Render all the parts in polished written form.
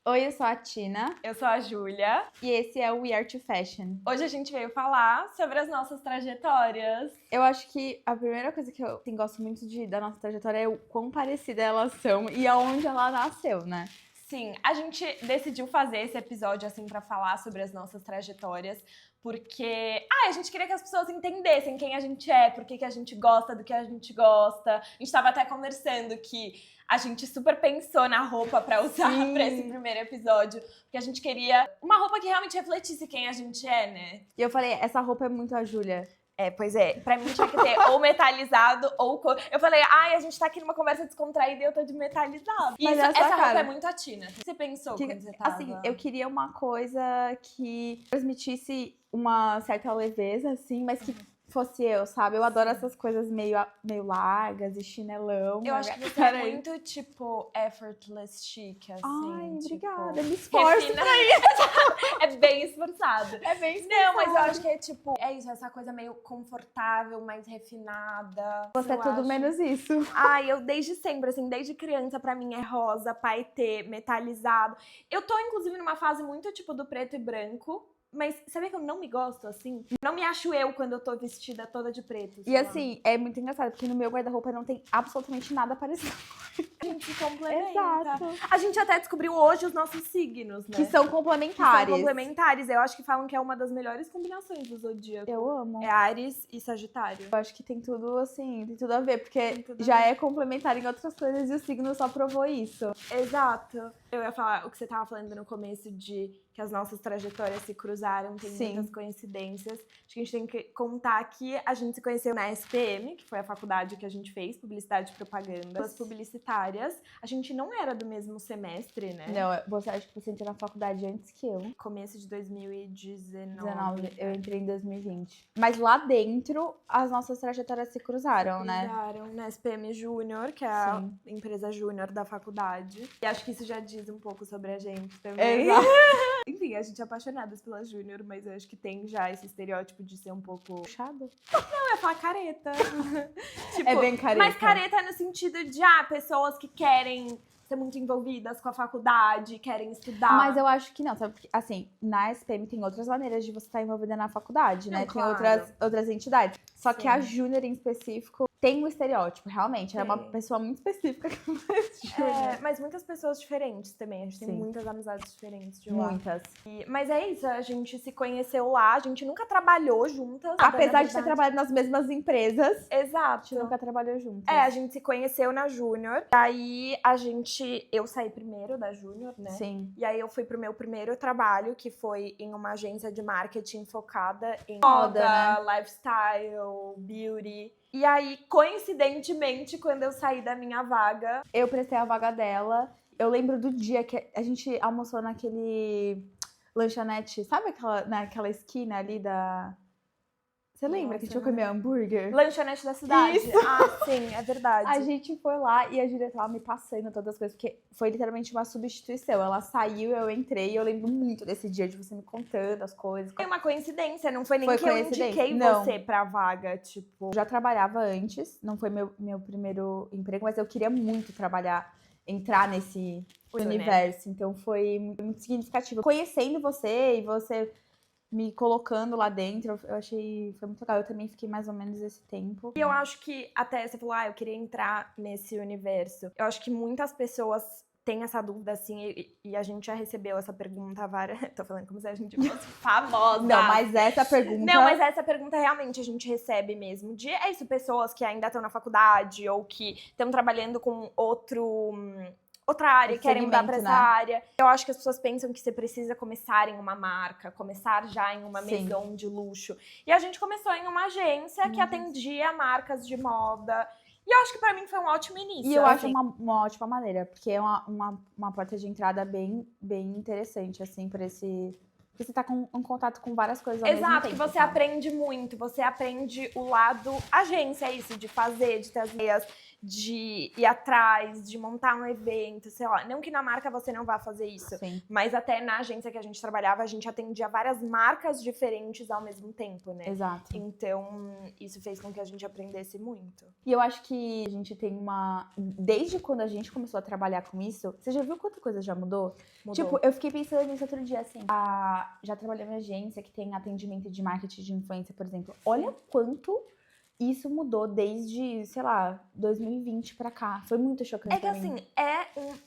Oi, eu sou a Tina Eu sou a Júlia. e esse é o We Are to Fashion. Hoje a gente veio falar sobre as nossas trajetórias. Eu acho que a primeira coisa que eu gosto muito da nossa trajetória é o quão parecida elas são e aonde ela nasceu, né? Sim, a gente decidiu fazer esse episódio assim pra falar sobre as nossas trajetórias, porque a gente queria que as pessoas entendessem quem a gente é, por que a gente gosta do que a gente gosta. A gente tava até conversando que a gente super pensou na roupa pra usar Sim. pra esse primeiro episódio, porque a gente queria uma roupa que realmente refletisse quem a gente é, né? E eu falei, essa roupa é muito a Júlia. Pois é. Pra mim tinha que ter ou metalizado ou cor. Eu falei, a gente tá aqui numa conversa descontraída e eu tô de metalizado. Mas Isso, é a sua essa roupa cara. é muito a Tina. O que você pensou quando você tava? Assim, eu queria uma coisa que transmitisse uma certa leveza, assim, mas que fosse eu, sabe? Eu adoro essas coisas meio largas e chinelão. Eu acho que você Cara, é muito, tipo, effortless chic, assim. Ai, tipo, obrigada, me esforço refina- É bem esforçado. É bem Não, mas eu acho que é tipo, é isso, essa coisa meio confortável, mais refinada. Você é Eu tudo acho. menos isso. Eu desde sempre, assim, desde criança, pra mim é rosa, paetê, metalizado. Eu tô, inclusive, numa fase muito, tipo, do preto e branco. Mas sabia que eu não me gosto, assim? Não me acho eu quando eu tô vestida toda de preto. E sei lá. assim, é muito engraçado, porque no meu guarda-roupa não tem absolutamente nada parecido. A gente se complementa. Exato. A gente até descobriu hoje os nossos signos, né? Que são Que complementares. são complementares. Eu acho que falam que é uma das melhores combinações do zodíaco. Eu amo. É Áries e Sagitário. Eu acho que tem tudo assim, tem tudo a ver, porque tudo a já ver. é complementar em outras coisas e o signo só provou isso. Exato. Eu ia falar o que você tava falando no começo de que as nossas trajetórias se cruzaram, tem Sim. muitas coincidências. Acho que a gente tem que contar que a gente se conheceu na SPM, que foi a faculdade que a gente fez, Publicidade e Propaganda. As publicitárias, a gente não era do mesmo semestre, né? Não, você acha que você entrou na faculdade antes que eu? Começo de 2019. 19, eu entrei em 2020. Mas lá dentro, as nossas trajetórias se cruzaram, né? Cruzaram na SPM Júnior, que é a Sim. empresa júnior da faculdade. E acho que isso já diz um pouco sobre a gente também. Exato. Enfim, a gente é apaixonadas pela Júnior, mas eu acho que tem já esse estereótipo de ser um pouco... Puxado. Não, é falar careta. Tipo, É bem careta. Mas careta no sentido de, pessoas que querem ser muito envolvidas com a faculdade, querem estudar. Mas eu acho que não, sabe? Porque, assim, na SPM tem outras maneiras de você estar envolvida na faculdade, né? Não, Tem claro. outras entidades. Só que Sim. a Júnior em específico tem um estereótipo, realmente. Ela é uma Tem. pessoa muito específica que faz Júnior. Mas muitas pessoas diferentes também. A gente tem Sim. muitas amizades diferentes de lá. Muitas. Mas é isso, a gente se conheceu lá, a gente nunca trabalhou juntas. Apesar de ter ter trabalhado nas mesmas empresas, a Exato. gente nunca trabalhou juntas. A gente se conheceu na Júnior. Aí eu saí primeiro da Júnior, né? Sim. E aí eu fui pro meu primeiro trabalho, que foi em uma agência de marketing focada em Moda, moda, lifestyle, beauty. E aí, coincidentemente, quando eu saí da minha vaga, Eu prestei a vaga dela. Eu lembro do dia que a gente almoçou naquele lanchonete, sabe naquela esquina ali da... Você lembra Nossa, que a gente foi não comer hambúrguer? lanchonete da cidade. Isso. Sim, é verdade. A gente foi lá e a Júlia tava me passando todas as coisas, porque foi literalmente uma substituição. Ela saiu, eu entrei e eu lembro muito desse dia de você me contando as coisas. Foi uma coincidência, não foi nem Foi que eu coincidência? indiquei Não. você pra vaga, tipo... Eu já trabalhava antes, não foi meu primeiro emprego, mas eu queria muito entrar nesse universo. Então foi muito significativo. Conhecendo você e você me colocando lá dentro, eu achei, foi muito legal. Eu também fiquei mais ou menos esse tempo. E eu acho que, até você falou, eu queria entrar nesse universo. Eu acho que muitas pessoas têm essa dúvida, assim, e a gente já recebeu essa pergunta várias... Tô falando como se a gente fosse famosa. Não, mas essa pergunta... Não, mas essa pergunta realmente a gente recebe mesmo. É isso, pessoas que ainda estão na faculdade ou que estão trabalhando com outra área, Outro querem mudar pra segmento, essa né? área. Eu acho que as pessoas pensam que você precisa começar em uma marca, começar já em uma Sim. maison de luxo. E a gente começou em uma agência que atendia marcas de moda. E eu acho que pra mim foi um ótimo início. E eu acho assim. uma ótima maneira, porque é uma porta de entrada bem interessante, assim, por esse... Porque você tá com um contato com várias coisas ao mesmo Exato, tempo. que você sabe? aprende muito, você aprende o lado agência, isso, de fazer, de ter as ideias, de ir atrás, de montar um evento, sei lá. Não que na marca você não vá fazer isso, Sim. mas até na agência que a gente trabalhava, a gente atendia várias marcas diferentes ao mesmo tempo, né? Exato. Então, isso fez com que a gente aprendesse muito. E eu acho que a gente tem desde quando a gente começou a trabalhar com isso, você já viu quanta coisa já mudou? Mudou. Tipo, eu fiquei pensando nisso outro dia, assim. Já trabalhei em agência que tem atendimento de marketing de influência, por exemplo. Olha quanto isso mudou desde, sei lá, 2020 pra cá. Foi muito chocante É que pra mim. assim,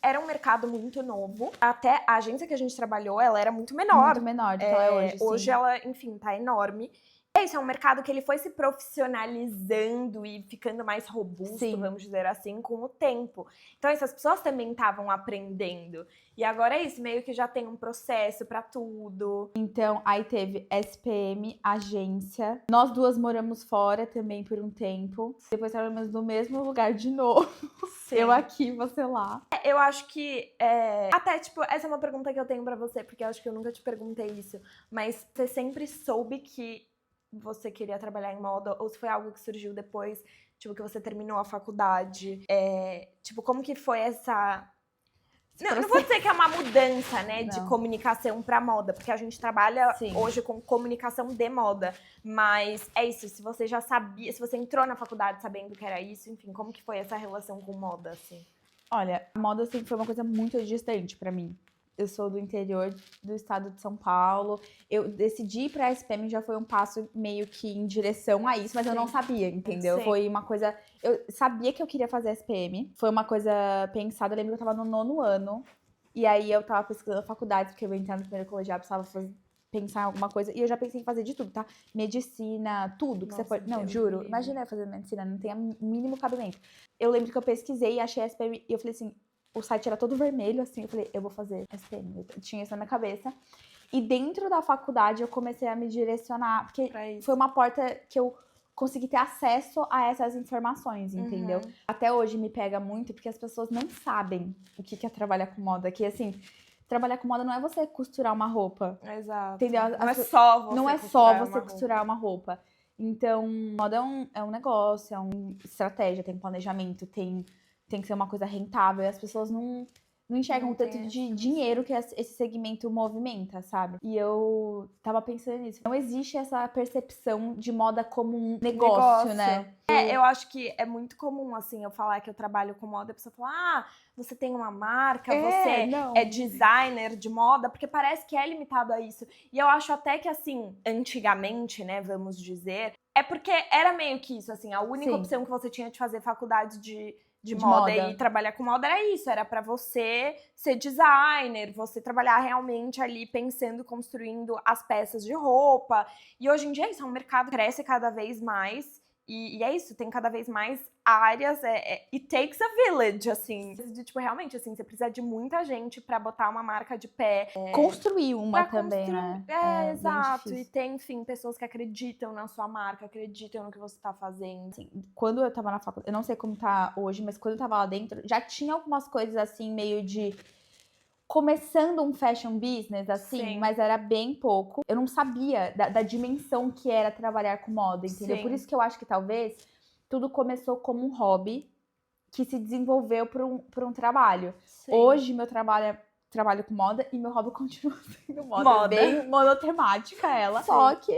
era um mercado muito novo. Até a agência que a gente trabalhou, ela era muito menor. Muito menor do que ela é hoje, sim. Hoje ela, enfim, tá enorme. Esse é um mercado que ele foi se profissionalizando e ficando mais robusto, Sim. vamos dizer assim, com o tempo. Então, essas pessoas também estavam aprendendo. E agora é isso, meio que já tem um processo pra tudo. Então, aí teve SPM, agência. Nós duas moramos fora também por um tempo. Depois trabalhamos no mesmo lugar de novo. Sim. Eu aqui, você lá. Eu acho que, até, tipo, essa é uma pergunta que eu tenho pra você, porque eu acho que eu nunca te perguntei isso. Mas você sempre soube que você queria trabalhar em moda? Ou se foi algo que surgiu depois, tipo, que você terminou a faculdade? Tipo, como que foi essa... Não vou dizer que é uma mudança, né, de comunicação pra moda, porque a gente trabalha hoje com comunicação de moda. Mas é isso, se você já sabia, se você entrou na faculdade sabendo que era isso, enfim, como que foi essa relação com moda, assim? Olha, a moda sempre foi uma coisa muito distante pra mim. Eu sou do interior do estado de São Paulo. Eu decidi ir pra SPM, já foi um passo meio que em direção a isso, mas eu não sabia, entendeu? Sim. Foi uma coisa... Eu sabia que eu queria fazer SPM. Foi uma coisa pensada. Eu lembro que eu tava no 9º ano. E aí eu tava pesquisando faculdade, porque eu ia entrar no primeiro colegial, precisava pensar em alguma coisa. E eu já pensei em fazer de tudo, tá? Medicina, tudo que você pode... Não, juro. Imagina eu fazer medicina, não tem o mínimo cabimento. Eu lembro que eu pesquisei e achei a SPM e eu falei assim... O site era todo vermelho, assim, eu falei, eu vou fazer SPM. Eu tinha isso na minha cabeça. E dentro da faculdade eu comecei a me direcionar, porque foi uma porta que eu consegui ter acesso a essas informações, entendeu? Até hoje me pega muito, porque as pessoas não sabem o que é trabalhar com moda. Que, assim, trabalhar com moda não é você costurar uma roupa. Exato. Entendeu? Não é só você costurar uma roupa. Então, moda é um negócio, é uma estratégia, tem planejamento, tem que ser uma coisa rentável. E as pessoas não enxergam o tanto de dinheiro que esse segmento movimenta, sabe? E eu tava pensando nisso. Não existe essa percepção de moda como um negócio, né? Eu acho que é muito comum, assim, eu falar que eu trabalho com moda, a pessoa fala, você tem uma marca, você é designer de moda, porque parece que é limitado a isso. E eu acho até que, assim, antigamente, né, vamos dizer, é porque era meio que isso, assim, a única opção que você tinha de fazer faculdade de moda e trabalhar com moda era isso, era pra você ser designer, você trabalhar realmente ali pensando, construindo as peças de roupa. E hoje em dia isso é um mercado que cresce cada vez mais e é isso, tem cada vez mais áreas, it takes a village, assim. Tipo, realmente, assim, você precisa de muita gente pra botar uma marca de pé. Construir uma também, né? Exato. E tem, enfim, pessoas que acreditam na sua marca, acreditam no que você tá fazendo. Assim, quando eu tava na faculdade, eu não sei como tá hoje, mas quando eu tava lá dentro, já tinha algumas coisas assim, meio de... Começando um fashion business, assim, mas era bem pouco. Eu não sabia da dimensão que era trabalhar com moda, entendeu? Por isso que eu acho que talvez tudo começou como um hobby que se desenvolveu por um trabalho. Hoje, meu trabalho com moda e meu hobby continua sendo moda. Bem monotemática ela. Só que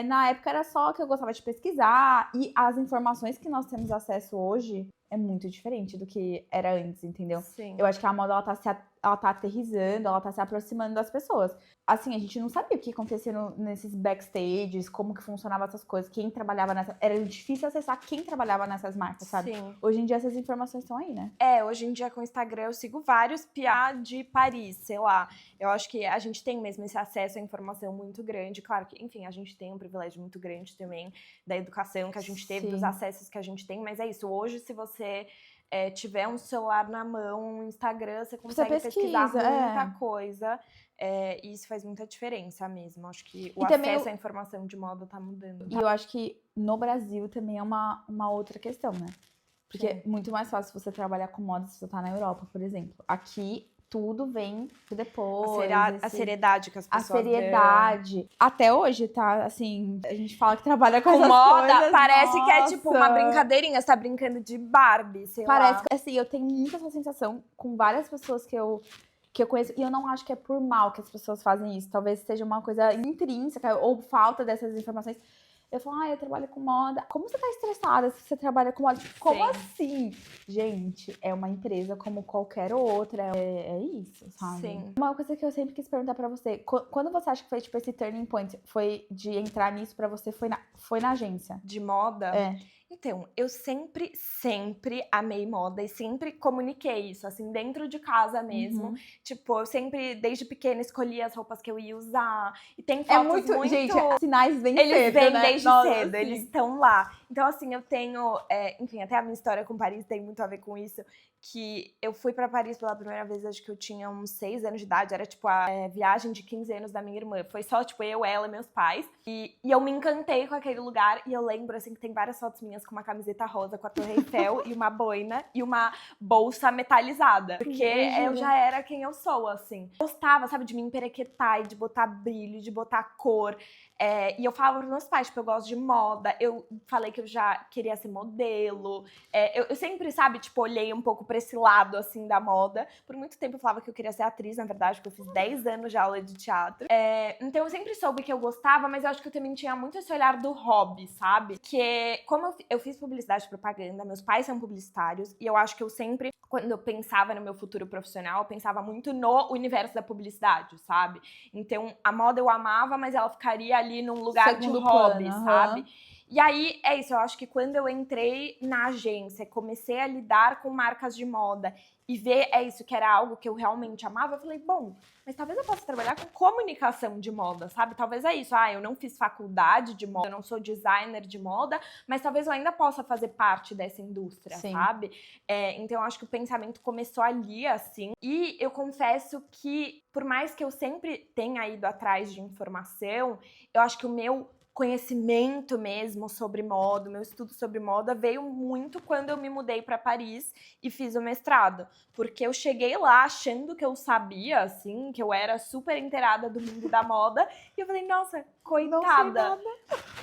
na época era só que eu gostava de pesquisar e as informações que nós temos acesso hoje é muito diferente do que era antes, entendeu? Eu acho que a moda ela tá aterrissando, ela tá se aproximando das pessoas. Assim, a gente não sabia o que acontecia nesses backstages, como que funcionava essas coisas, quem trabalhava nessa... Era difícil acessar quem trabalhava nessas marcas, sabe? Hoje em dia essas informações estão aí, né? Hoje em dia com o Instagram eu sigo vários PA de Paris, sei lá. Eu acho que a gente tem mesmo esse acesso à informação muito grande. Claro que, enfim, a gente tem um privilégio muito grande também da educação que a gente teve, dos acessos que a gente tem, mas é isso. Hoje, se você tiver um celular na mão, um Instagram, você consegue pesquisar muita coisa. E isso faz muita diferença mesmo. Acho que o acesso à informação de moda tá mudando. E eu acho que no Brasil também é uma outra questão, né? Porque é muito mais fácil você trabalhar com moda se você tá na Europa, por exemplo. Aqui, tudo vem depois. A seriedade que as A pessoas seriedade. dão. Até hoje, tá? Assim, a gente fala que trabalha com Com essas moda, coisas, parece que é tipo uma nossa. brincadeirinha. Você tá brincando de Barbie, sei Parece lá. que, assim, eu tenho muita essa sensação com várias pessoas que eu conheço, e eu não acho que é por mal que as pessoas fazem isso. Talvez seja uma coisa intrínseca ou falta dessas informações. Eu falo, eu trabalho com moda. Como você tá estressada se você trabalha com moda? Como assim? Gente, é uma empresa como qualquer outra. É isso, sabe? Sim. Uma coisa que eu sempre quis perguntar pra você. Quando você acha que foi, tipo, esse turning point? Foi de entrar nisso pra você? Foi na agência? De moda? É. Então, eu sempre amei moda e sempre comuniquei isso, assim, dentro de casa mesmo. Tipo, eu sempre, desde pequena, escolhia as roupas que eu ia usar. E tem fotos muito... Gente, sinais bem Eles cedo, vêm né? desde Nossa, cedo, sim. eles estão lá. Então, assim, eu tenho... enfim, até a minha história com Paris tem muito a ver com isso. Que eu fui pra Paris pela primeira vez, acho que eu tinha uns 6 anos de idade. Era, tipo, a viagem de 15 anos da minha irmã. Foi só, tipo, eu, ela e meus pais. E eu me encantei com aquele lugar. E eu lembro, assim, que tem várias fotos minhas com uma camiseta rosa, com a Torre Eiffel e uma boina e uma bolsa metalizada. Porque eu já era quem eu sou, assim. Eu gostava, sabe, de me emperequetar e de botar brilho, de botar cor. E eu falava pros meus pais, tipo, eu gosto de moda. Eu falei que eu já queria ser modelo. Eu sempre, sabe, tipo, olhei um pouco pra esse lado, assim, da moda. Por muito tempo eu falava que eu queria ser atriz, na verdade, porque eu fiz 10 anos de aula de teatro. Então eu sempre soube que eu gostava, mas eu acho que eu também tinha muito esse olhar do hobby, sabe? Que, como eu fiz publicidade e propaganda, meus pais são publicitários, e eu acho que eu sempre, quando eu pensava no meu futuro profissional, eu pensava muito no universo da publicidade, sabe? Então, a moda eu amava, mas ela ficaria ali num lugar de hobby, sabe? E aí, é isso, eu acho que quando eu entrei na agência, comecei a lidar com marcas de moda e ver, isso, que era algo que eu realmente amava, eu falei, bom, mas talvez eu possa trabalhar com comunicação de moda, sabe? Talvez é isso, eu não fiz faculdade de moda, eu não sou designer de moda, mas talvez eu ainda possa fazer parte dessa indústria, sabe? Então, eu acho que o pensamento começou ali, assim, e eu confesso que, por mais que eu sempre tenha ido atrás de informação, eu acho que o meu conhecimento mesmo sobre moda, meu estudo sobre moda veio muito quando eu me mudei para Paris e fiz o mestrado, porque eu cheguei lá achando que eu sabia, assim, que eu era super inteirada do mundo da moda, e eu falei, nossa, coitada.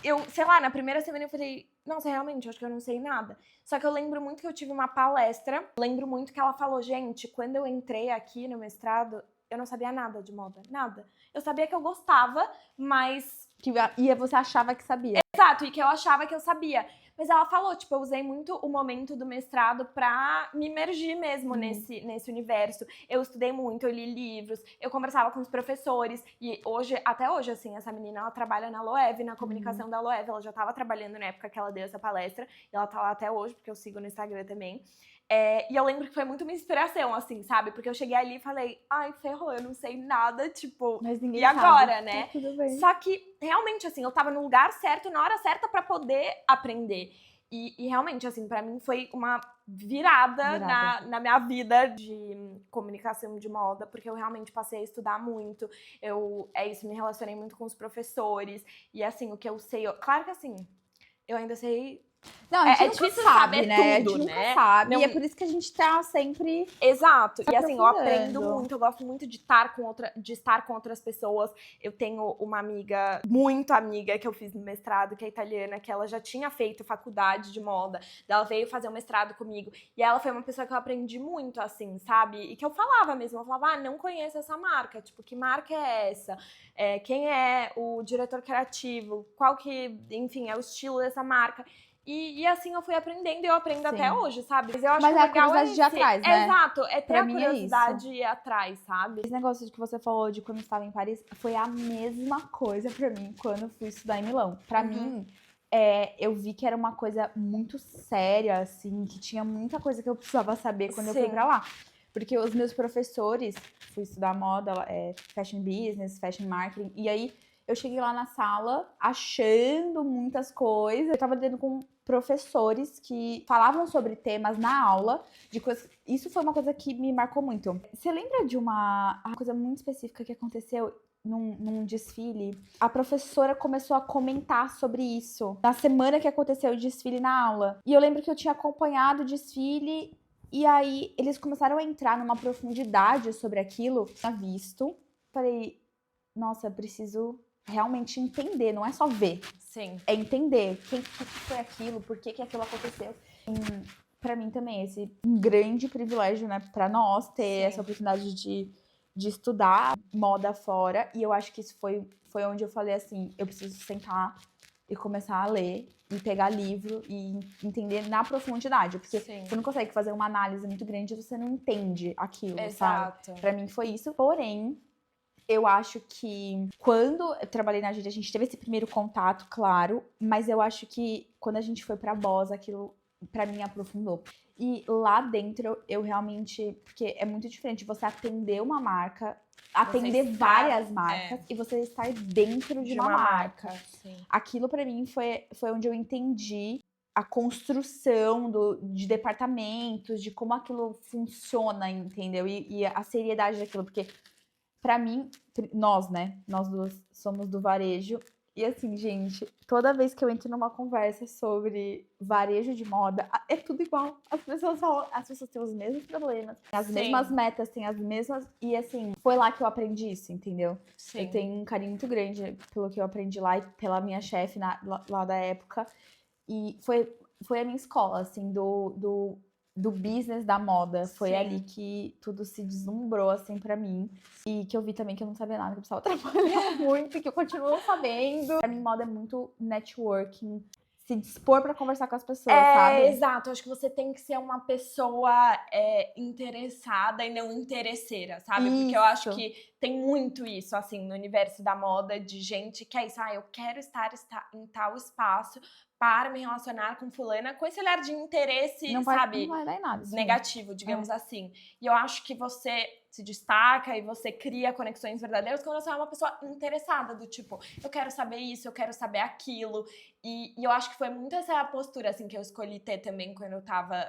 Eu, sei lá, na primeira semana eu falei, nossa, realmente, eu acho que eu não sei nada. Só que eu lembro muito que eu tive uma palestra, lembro muito que ela falou, gente, quando eu entrei aqui no mestrado, eu não sabia nada de moda, nada. Eu sabia que eu gostava, mas... E você achava que sabia. Exato, e que eu achava que eu sabia. Mas ela falou, tipo, eu usei muito o momento do mestrado pra me imergir mesmo nesse universo. Eu estudei muito, eu li livros, eu conversava com os professores. E hoje, até hoje, assim, essa menina, ela trabalha na Loewe, na comunicação da Loewe. Ela já tava trabalhando na época que ela deu essa palestra. E ela tá lá até hoje, porque eu sigo no Instagram também. E eu lembro que foi muito uma inspiração, assim, sabe? Porque eu cheguei ali e falei, ai, ferrou, eu não sei nada, tipo, mas ninguém e agora, sabe. né? Tá tudo bem. Só que, realmente, assim, eu tava no lugar certo, na hora certa pra poder aprender. E realmente, assim, pra mim foi uma virada. Na minha vida de comunicação de moda, porque eu realmente passei a estudar muito. Me relacionei muito com os professores. E, assim, o que eu sei... Claro que, assim, eu ainda sei... Não, a gente nunca difícil sabe, saber né? tudo, A gente né? nunca sabe. Não... E é por isso que a gente tá sempre... Exato. E assim, eu aprendo aprofundando. muito, eu gosto muito de estar com outras pessoas. Eu tenho uma amiga, muito amiga, que eu fiz no mestrado, que é italiana, que ela já tinha feito faculdade de moda. Ela veio fazer o mestrado comigo. E ela foi uma pessoa que eu aprendi muito, assim, sabe? E que eu falava mesmo, eu falava, não conheço essa marca. Tipo, que marca é essa? Quem é o diretor criativo? Qual que, enfim, é o estilo dessa marca? E assim eu fui aprendendo e eu aprendo até hoje, sabe? Mas eu acho que a legal curiosidade de atrás, né? Exato, ter Pra a mim curiosidade e ir atrás, sabe? Esse negócio que você falou de quando estava em Paris foi a mesma coisa pra mim quando eu fui estudar em Milão. Pra mim, eu vi que era uma coisa muito séria, assim, que tinha muita coisa que eu precisava saber quando eu fui pra lá. Porque os meus professores, fui estudar moda, fashion business, fashion marketing, e aí eu cheguei lá na sala achando muitas coisas. Eu tava lidando com professores que falavam sobre temas na aula, de coisas. Isso foi uma coisa que me marcou muito. Você lembra de uma coisa muito específica que aconteceu num desfile? A professora começou a comentar sobre isso na semana que aconteceu o desfile na aula. E eu lembro que eu tinha acompanhado o desfile E aí, eles começaram a entrar numa profundidade sobre aquilo que eu tinha visto. Falei, nossa, eu preciso realmente entender, não é só ver. Sim. É entender que foi aquilo, por que aquilo aconteceu. Pra mim também, um grande privilégio, né, pra nós ter essa oportunidade de estudar moda fora. E eu acho que isso foi onde eu falei assim, eu preciso sentar e começar a ler e pegar livro e entender na profundidade. Porque você não consegue fazer uma análise muito grande e você não entende aquilo, Exato. sabe? Pra mim foi isso. Porém, eu acho que quando eu trabalhei na agência, a gente teve esse primeiro contato, claro. Mas eu acho que quando a gente foi pra Boss, aquilo pra mim aprofundou. E lá dentro, eu realmente... Porque é muito diferente você atender uma marca, atender várias marcas e você estar dentro de uma marca. Sim. Aquilo pra mim foi onde eu entendi a construção de departamentos, de como aquilo funciona, entendeu? E a seriedade daquilo, porque pra mim, nós, né? Nós duas somos do varejo. E assim, gente, toda vez que eu entro numa conversa sobre varejo de moda, é tudo igual. As pessoas falam, as pessoas têm os mesmos problemas, têm as mesmas metas, têm as mesmas. E assim, foi lá que eu aprendi isso, entendeu? Eu tenho um carinho muito grande pelo que eu aprendi lá e pela minha chefe lá da época. E foi a minha escola, assim, do business da moda. Foi ali que tudo se deslumbrou, assim, pra mim. E que eu vi também que eu não sabia nada, que eu precisava trabalhar muito, que eu continuo não sabendo. Pra mim, moda é muito networking, se dispor pra conversar com as pessoas, sabe? Exato. Acho que você tem que ser uma pessoa interessada e não interesseira, sabe? Porque eu acho que tem muito isso, assim, no universo da moda, de gente que é isso. Eu quero estar em tal espaço para me relacionar com fulana, com esse olhar de interesse, sabe? Não vai dar em nada, negativo, digamos assim. E eu acho que você se destaca e você cria conexões verdadeiras quando você é uma pessoa interessada, do tipo, eu quero saber isso, eu quero saber aquilo. E eu acho que foi muito essa postura, assim, que eu escolhi ter também quando eu tava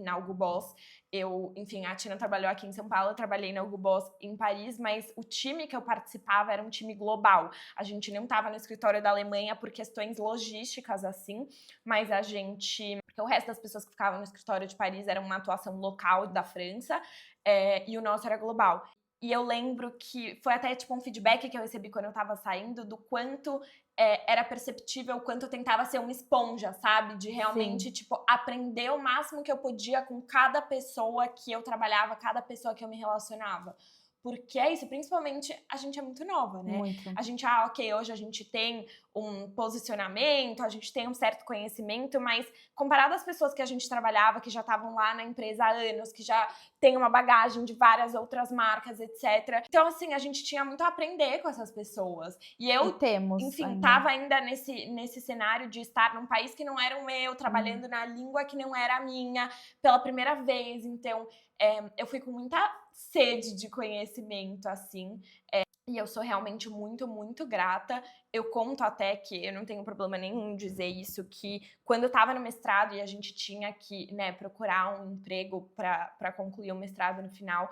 na Hugo Boss. Enfim, a Tina trabalhou aqui em São Paulo, eu trabalhei na Hugo Boss em Paris, mas o time que eu participava era um time global. A gente não tava no escritório da Alemanha por questões logísticas, assim, mas a gente... O resto das pessoas que ficavam no escritório de Paris era uma atuação local da França, e o nosso era global. E eu lembro que foi até tipo um feedback que eu recebi quando eu tava saindo, do quanto era perceptível, o quanto eu tentava ser uma esponja, sabe? De realmente, tipo, aprender o máximo que eu podia com cada pessoa que eu trabalhava, cada pessoa que eu me relacionava. Porque é isso, principalmente a gente é muito nova, né? Muito. A gente, ok, hoje a gente tem um posicionamento, a gente tem um certo conhecimento, mas comparado às pessoas que a gente trabalhava, que já estavam lá na empresa há anos, que já tem uma bagagem de várias outras marcas, etc. Então, assim, a gente tinha muito a aprender com essas pessoas. E eu, enfim, tava ainda nesse cenário de estar num país que não era o meu, trabalhando na língua que não era a minha, pela primeira vez. Então, eu fui com muita sede de conhecimento, assim. E eu sou realmente muito, muito grata. Eu conto até que eu não tenho problema nenhum em dizer isso, que quando eu tava no mestrado e a gente tinha que, né, procurar um emprego para concluir o mestrado no final,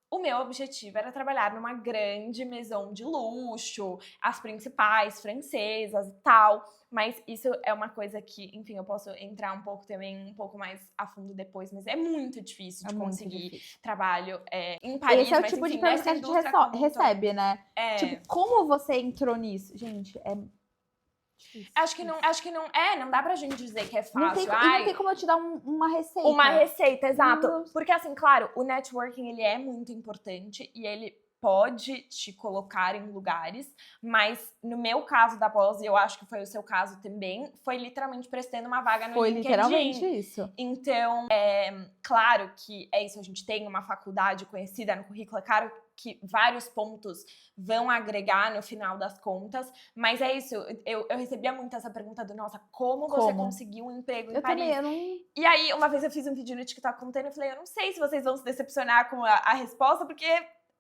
o meu objetivo era trabalhar numa grande maison de luxo, as principais francesas e tal. Mas isso é uma coisa que, enfim, eu posso entrar um pouco também, um pouco mais a fundo depois, mas é muito difícil de conseguir trabalho em Paris. Esse é o tipo de pergunta que a gente recebe, né? Tipo, como você entrou nisso? Gente, é difícil. Acho que não dá pra gente dizer que é fácil. Não tem como eu te dar uma receita. Uma receita, exato. Porque assim, claro, o networking, ele é muito importante e ele pode te colocar em lugares, mas no meu caso da pós, e eu acho que foi o seu caso também, foi literalmente prestando uma vaga no LinkedIn. Foi literalmente isso. Então, claro que é isso, a gente tem uma faculdade conhecida no currículo, é claro que vários pontos vão agregar no final das contas, mas é isso, eu recebia muito essa pergunta do, nossa, como você conseguiu um emprego em Paris? E aí, uma vez eu fiz um vídeo no TikTok contando, eu falei, eu não sei se vocês vão se decepcionar com a resposta, porque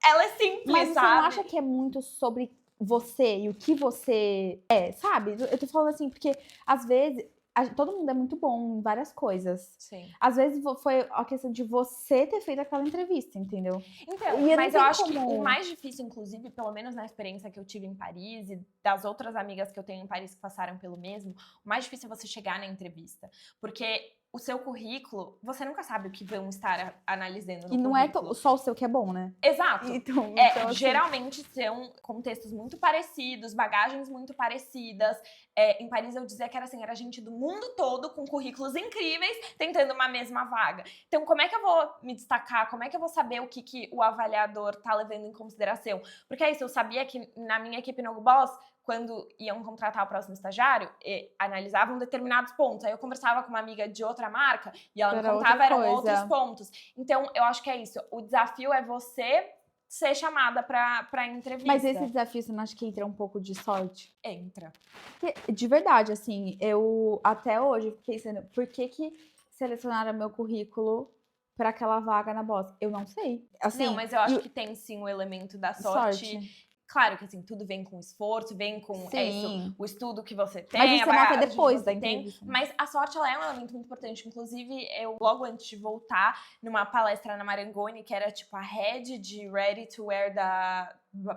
ela é simples, mas sabe? Mas você não acha que é muito sobre você e o que você é, sabe? Eu tô falando assim, porque às vezes todo mundo é muito bom em várias coisas. Sim. Às vezes foi a questão de você ter feito aquela entrevista, entendeu? Então, mas eu acho que o mais difícil, inclusive, pelo menos na experiência que eu tive em Paris e das outras amigas que eu tenho em Paris que passaram pelo mesmo, o mais difícil é você chegar na entrevista. Porque o seu currículo, você nunca sabe o que vão estar analisando no E não currículo. é só o seu que é bom, né? Exato. Então, assim, geralmente são contextos muito parecidos, bagagens muito parecidas. Em Paris eu dizia que era gente do mundo todo com currículos incríveis tentando uma mesma vaga. Então, como é que eu vou me destacar? Como é que eu vou saber o que o avaliador tá levando em consideração? Porque é isso, eu sabia que na minha equipe no Boss, quando iam contratar o próximo estagiário, analisavam determinados pontos. Aí eu conversava com uma amiga de outra marca e ela me contava, eram outros pontos. Então, eu acho que é isso. O desafio é você ser chamada pra entrevista. Mas esse desafio, você não acha que entra um pouco de sorte? Entra. Porque, de verdade, assim, eu até hoje fiquei pensando, por que selecionaram meu currículo para aquela vaga na Boss? Eu não sei. Assim, não, mas eu acho que tem sim o elemento da sorte. Claro que assim, tudo vem com esforço, vem com o estudo que você tem. Mas isso você nota depois da entrevista. Mas a sorte, ela é um elemento muito importante. Inclusive, eu, logo antes de voltar, numa palestra na Marangoni, que era tipo a head de Ready to Wear da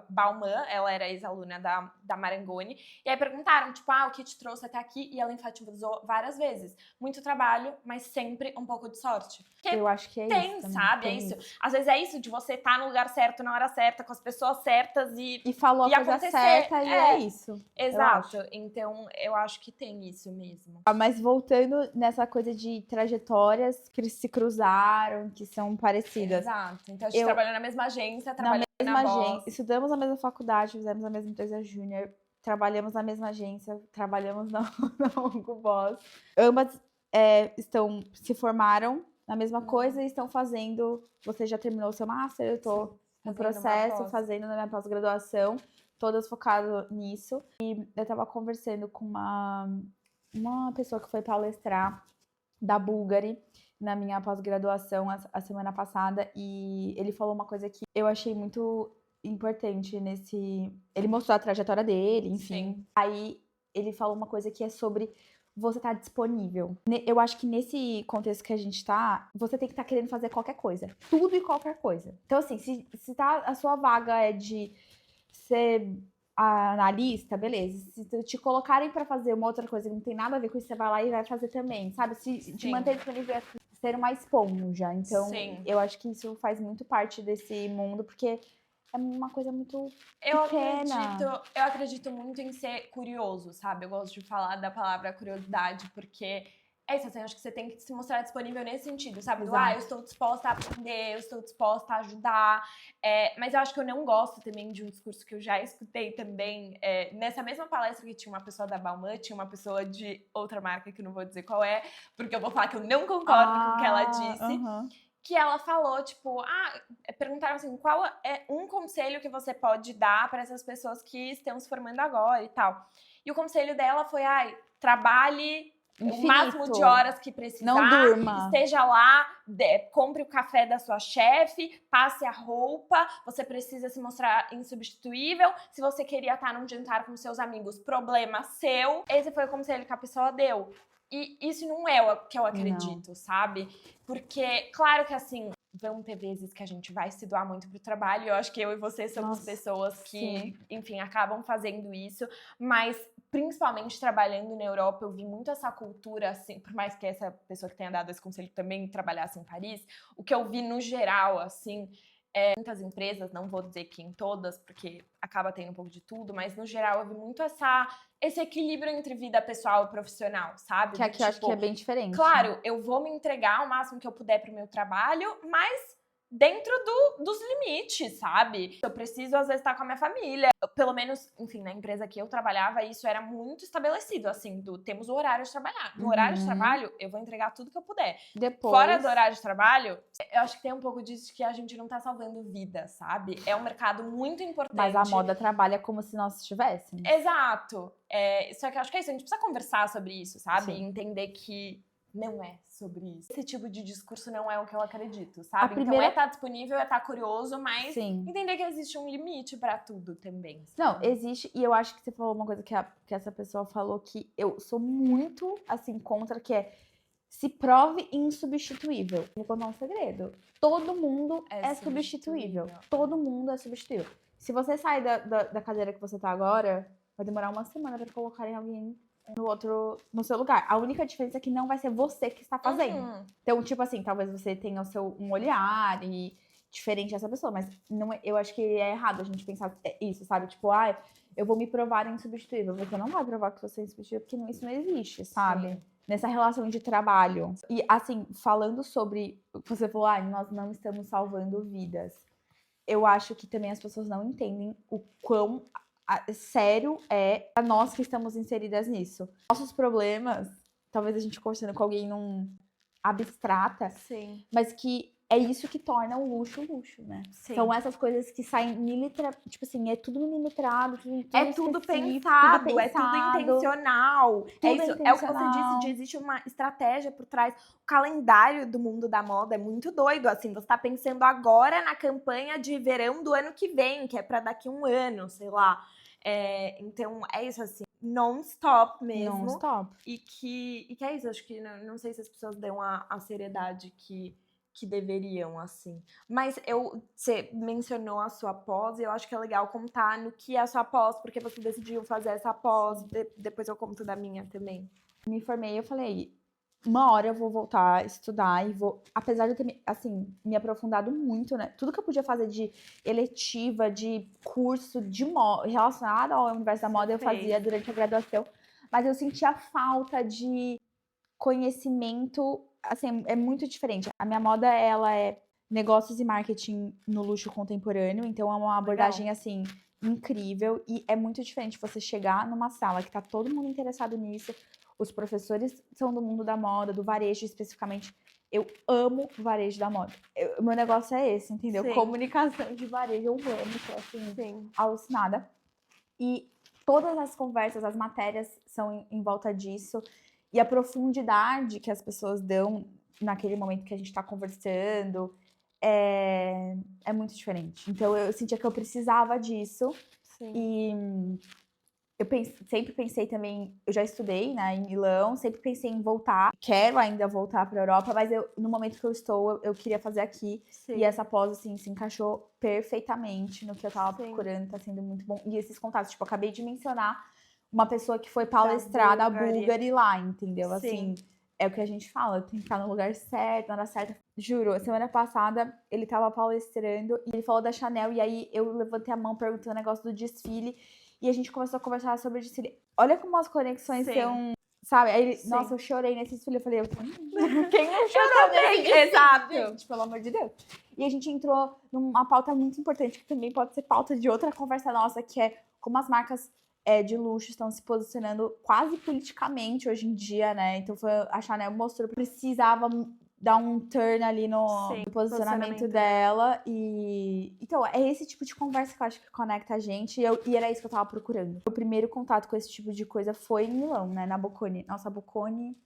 Bauman, ela era ex-aluna da Marangoni, e aí perguntaram, tipo, o que te trouxe até aqui? E ela enfatizou várias vezes. Muito trabalho, mas sempre um pouco de sorte. Porque eu acho que é tem, isso. Sabe? Tem é isso. Às vezes é isso, de você estar no lugar certo, na hora certa, com as pessoas certas e falou a coisa acontecer. certa e é isso. Exato. Então, eu acho que tem isso mesmo. Mas voltando nessa coisa de trajetórias que se cruzaram, que são parecidas. Exato. Então, a gente trabalhou na mesma agência, trabalhou na agência, estudamos na mesma faculdade, fizemos a mesma empresa júnior, trabalhamos na mesma agência, trabalhamos na Hugo Boss. Ambas se formaram na mesma coisa e estão fazendo. Você já terminou o seu master, eu tô no processo, fazendo na minha pós-graduação, todas focadas nisso. E eu tava conversando com uma pessoa que foi palestrar da Bulgari na minha pós-graduação a semana passada, e ele falou uma coisa que eu achei muito importante ele mostrou a trajetória dele, enfim. Sim. Aí ele falou uma coisa que é sobre você estar disponível. Eu acho que nesse contexto que a gente tá, você tem que estar querendo fazer qualquer coisa. Tudo e qualquer coisa. Então, assim, se a sua vaga é de ser analista, beleza. Se te colocarem pra fazer uma outra coisa que não tem nada a ver com isso, você vai lá e vai fazer também, sabe? Se te manter disponível é ser uma esponja. Então, eu acho que isso faz muito parte desse mundo, porque é uma coisa muito pequena. Eu acredito muito em ser curioso, sabe? Eu gosto de falar da palavra curiosidade, porque é isso, assim, acho que você tem que se mostrar disponível nesse sentido, sabe? Eu estou disposta a aprender, eu estou disposta a ajudar. Mas eu acho que eu não gosto também de um discurso que eu já escutei também. Nessa mesma palestra que tinha uma pessoa da Bauman, tinha uma pessoa de outra marca, que eu não vou dizer qual é, porque eu vou falar que eu não concordo com o que ela disse. Que ela falou, tipo, perguntaram assim, qual é um conselho que você pode dar para essas pessoas que estão se formando agora e tal. E o conselho dela foi, trabalhe infinito. O máximo de horas que precisar. Não durma. Esteja lá, compre o café da sua chefe, passe a roupa, você precisa se mostrar insubstituível. Se você queria estar num jantar com seus amigos, problema seu. Esse foi o conselho que a pessoa deu. E isso não é o que eu acredito, sabe? Porque, claro que assim, vão ter vezes que a gente vai se doar muito pro trabalho. Eu acho que eu e você somos pessoas que, enfim, acabam fazendo isso. Mas, principalmente trabalhando na Europa, eu vi muito essa cultura, assim, por mais que essa pessoa que tenha dado esse conselho também trabalhasse em Paris, o que eu vi no geral, assim, muitas empresas, não vou dizer que em todas, porque acaba tendo um pouco de tudo, mas no geral eu vi muito esse equilíbrio entre vida pessoal e profissional, sabe? Que aqui eu acho que é bem diferente. Claro, eu vou me entregar o máximo que eu puder pro meu trabalho, mas dentro dos limites, sabe? Eu preciso, às vezes, estar com a minha família. Pelo menos, enfim, na empresa que eu trabalhava, isso era muito estabelecido, assim, temos o horário de trabalhar. No horário de trabalho, eu vou entregar tudo que eu puder. Depois... Fora do horário de trabalho, eu acho que tem um pouco disso que a gente não tá salvando vida, sabe? É um mercado muito importante. Mas a moda trabalha como se nós estivéssemos. Exato. Só que eu acho que é isso, a gente precisa conversar sobre isso, sabe? E entender que não é sobre isso. Esse tipo de discurso não é o que eu acredito, sabe? Então estar disponível, estar curioso, mas entender que existe um limite pra tudo também. Sabe? Não, existe, e eu acho que você falou uma coisa que essa pessoa falou que eu sou muito, assim, contra, que é se prove insubstituível. Vou contar um segredo. Todo mundo é substituível. Todo mundo é substituível. Se você sair da cadeira que você tá agora, vai demorar uma semana pra colocarem alguém no seu lugar. A única diferença é que não vai ser você que está fazendo. Então, tipo assim, talvez você tenha um olhar e diferente dessa pessoa, mas não eu acho que é errado a gente pensar isso, sabe? Tipo, eu vou me provar insubstituível. Você não vai provar que você é insubstituível, porque isso não existe, sabe? Sim. Nessa relação de trabalho. E, assim, falando sobre... Você falou, nós não estamos salvando vidas. Eu acho que também as pessoas não entendem o quão sério é pra nós que estamos inseridas nisso. Nossos problemas, talvez a gente conversando com alguém num abstrata, sim, mas que é isso que torna o luxo, né? Sim. São essas coisas que saem tipo assim, é tudo milimetrado, tudo é tudo pensado, é tudo intencional. Tudo é isso, é o que você disse, existe uma estratégia por trás. O calendário do mundo da moda é muito doido, assim, você tá pensando agora na campanha de verão do ano que vem, que é pra daqui um ano, sei lá. Então, é isso, assim, non-stop mesmo. Non-stop. E que é isso, acho que não sei se as pessoas dão a seriedade que deveriam, assim. Mas você mencionou a sua pós, e eu acho que é legal contar no que é a sua pós, porque você decidiu fazer essa pós, depois eu conto da minha também. Me formei, eu falei, uma hora eu vou voltar a estudar e vou, apesar de eu ter, assim, me aprofundado muito, né? Tudo que eu podia fazer de eletiva, de curso, de moda, relacionado ao universo da moda, eu fazia durante a graduação, mas eu sentia falta de conhecimento, assim, é muito diferente. A minha moda, ela é negócios e marketing no luxo contemporâneo, então é uma abordagem, assim, incrível, e é muito diferente você chegar numa sala que tá todo mundo interessado nisso, os professores são do mundo da moda, do varejo especificamente. Eu amo varejo da moda. Meu negócio é esse, entendeu? Sim. Comunicação de varejo, eu amo, tô assim, alucinada. E todas as conversas, as matérias são em volta disso. E a profundidade que as pessoas dão naquele momento que a gente tá conversando é muito diferente. Então eu sentia que eu precisava disso. Sim. E eu sempre pensei também, eu já estudei, né, em Milão, sempre pensei em voltar. Quero ainda voltar para a Europa, mas no momento que eu estou, eu queria fazer aqui. Sim. E essa pós, assim, se encaixou perfeitamente no que eu tava procurando, tá sendo muito bom. E esses contatos, tipo, eu acabei de mencionar uma pessoa que foi palestrar da Bulgari lá, entendeu? Sim. Assim, é o que a gente fala, tem que estar no lugar certo, na hora certa. Juro, a semana passada ele tava palestrando e ele falou da Chanel, e aí eu levantei a mão perguntando o negócio do desfile. E a gente começou a conversar sobre desfile. Olha como as conexões são, sabe? Aí ele, nossa, eu chorei nesse desfile. Eu falei, quem não chorou nesse desfile? Exato. Gente, pelo amor de Deus. E a gente entrou numa pauta muito importante, que também pode ser pauta de outra conversa nossa, que é como as marcas de luxo estão se posicionando quase politicamente hoje em dia, né? Então a Chanel mostrou que precisava dar um turn ali no posicionamento dela. E então, é esse tipo de conversa que eu acho que conecta a gente. E era isso que eu tava procurando. O primeiro contato com esse tipo de coisa foi em Milão, né? Na Bocconi. Nossa, a Bocconi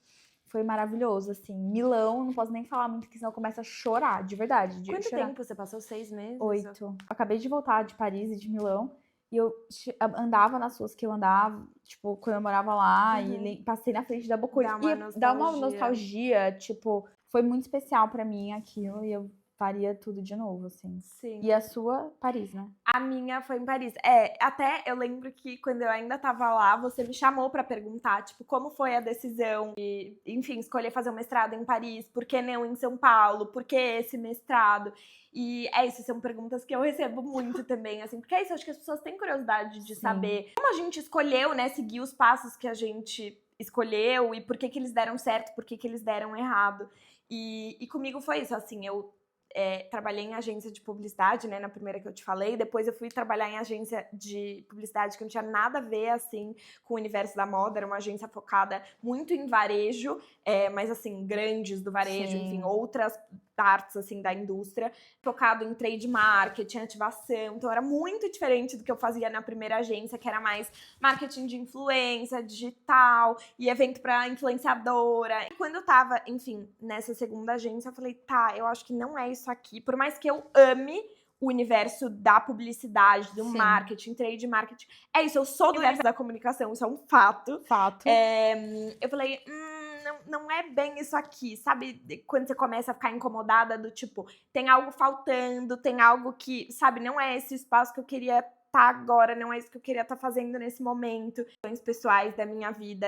foi maravilhoso, assim. Milão, não posso nem falar muito, porque senão eu começo a chorar, de verdade. Quanto tempo você passou? 6 meses? 8. Acabei de voltar de Paris e de Milão. E eu andava nas ruas que eu andava, tipo, quando eu morava lá. E passei na frente da Bocconi. Dá uma nostalgia, tipo... Foi muito especial pra mim aquilo, e eu faria tudo de novo, assim. Sim. E a sua, Paris, né? A minha foi em Paris. Até eu lembro que quando eu ainda tava lá, você me chamou pra perguntar, tipo, como foi a decisão de, enfim, escolher fazer um mestrado em Paris, por que não em São Paulo, por que esse mestrado? E isso, são perguntas que eu recebo muito também, assim, porque é isso, acho que as pessoas têm curiosidade de saber como a gente escolheu, né, seguir os passos que a gente escolheu e por que eles deram certo, por que eles deram errado. E comigo foi isso, assim, eu trabalhei em agência de publicidade, né, na primeira que eu te falei, depois eu fui trabalhar em agência de publicidade que não tinha nada a ver, assim, com o universo da moda, era uma agência focada muito em varejo, mas, assim, grandes do varejo, enfim, outras partes, assim, da indústria, focado em trade marketing, ativação, então era muito diferente do que eu fazia na primeira agência, que era mais marketing de influência, digital, e evento pra influenciadora. E quando eu tava, enfim, nessa segunda agência, eu falei, eu acho que não é isso aqui, por mais que eu ame o universo da publicidade, do marketing, trade marketing, é isso, eu sou do universo da comunicação, isso é um fato. Eu falei, não é bem isso aqui, sabe? Quando você começa a ficar incomodada do tipo, tem algo faltando, tem algo que, sabe, não é esse espaço que eu queria tá agora, não é isso que eu queria estar fazendo nesse momento. Questões pessoais da minha vida